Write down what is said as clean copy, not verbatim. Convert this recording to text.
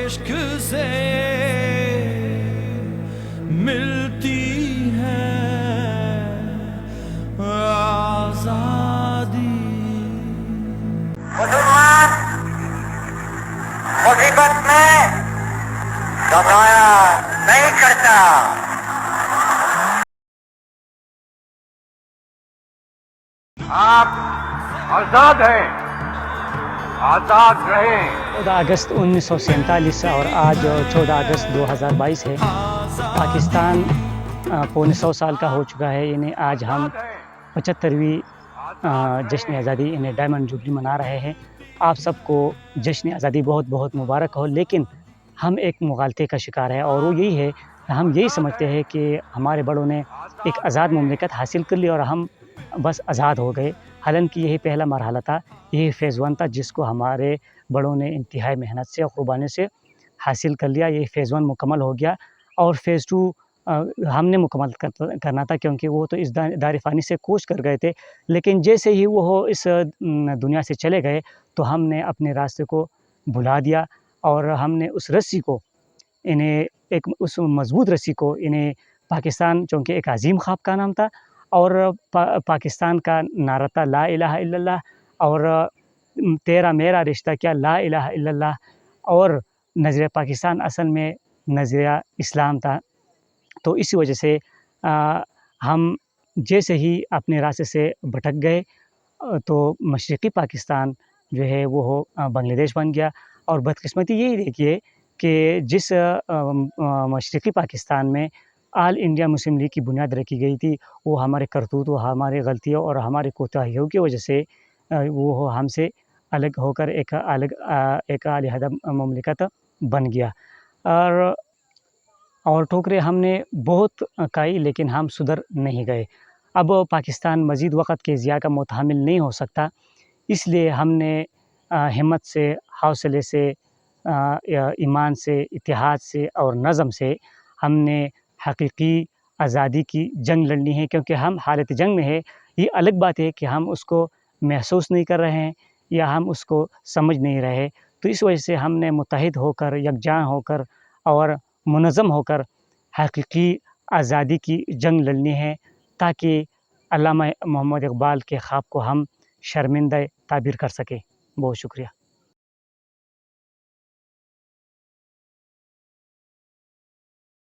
عشق سے ملتی ہے آزادی. مسلمان مصیبت میں گھبرایا نہیں کرتا. آپ آزاد ہیں, آزاد رہیں. 14 اگست 1947 اور آج 14 اگست 2022 ہے. پاکستان پونے 100 سال کا ہو چکا ہے. یعنی آج ہم 75ویں جشن آزادی یعنی ڈائمنڈ جوبلی منا رہے ہیں. آپ سب کو جشن آزادی بہت بہت مبارک ہو. لیکن ہم ایک مغالطے کا شکار ہیں اور وہ یہی ہے کہ ہم یہی سمجھتے ہیں کہ ہمارے بڑوں نے ایک آزاد مملکت حاصل کر لی اور ہم بس آزاد ہو گئے. حالانکہ یہی پہلا مرحلہ تھا, یہی فیز 1 تھا جس کو ہمارے بڑوں نے انتہائی محنت سے اور قربانی سے حاصل کر لیا. یہ فیز 1 مکمل ہو گیا اور فیز 2 ہم نے مکمل کرنا تھا, کیونکہ وہ تو اس دار فانی سے کوچ کر گئے تھے. لیکن جیسے ہی وہ اس دنیا سے چلے گئے تو ہم نے اپنے راستے کو بھلا دیا اور ہم نے اس رسی کو اس مضبوط رسی کو پاکستان, چونکہ ایک عظیم خواب کا نام تھا اور پاکستان کا نعرہ تھا لا الہ الا اللہ, اور تیرا میرا رشتہ کیا لا الہ الا اللہ, اور نظریہ پاکستان اصل میں نظریہ اسلام تھا. تو اسی وجہ سے ہم جیسے ہی اپنے راستے سے بھٹک گئے تو مشرقی پاکستان جو ہے وہ بنگلہ دیش بن گیا. اور بدقسمتی یہی دیکھیے کہ جس مشرقی پاکستان میں آل انڈیا مسلم لیگ کی بنیاد رکھی گئی تھی, وہ ہمارے کرتوت و ہماری غلطیوں اور ہمارے کوتاہیوں کی وجہ سے وہ ہم سے الگ ہو کر ایک علیحدہ مملکت بن گیا. اور ٹھوکریں ہم نے بہت کھائی لیکن ہم سدھر نہیں گئے. اب پاکستان مزید وقت کے ضیاع کا متحمل نہیں ہو سکتا, اس لیے ہم نے ہمت سے, حوصلے سے, ایمان سے, اتحاد سے اور نظم سے ہم نے حقیقی آزادی کی جنگ لڑنی ہے. کیونکہ ہم حالت جنگ میں ہے. یہ الگ بات ہے کہ ہم اس کو محسوس نہیں کر رہے ہیں یا ہم اس کو سمجھ نہیں رہے. تو اس وجہ سے ہم نے متحد ہو کر, یکجاں ہو کر اور منظم ہو کر حقیقی آزادی کی جنگ لڑنی ہے, تاکہ علامہ محمد اقبال کے خواب کو ہم شرمندہ تعبیر کر سکیں. بہت شکریہ.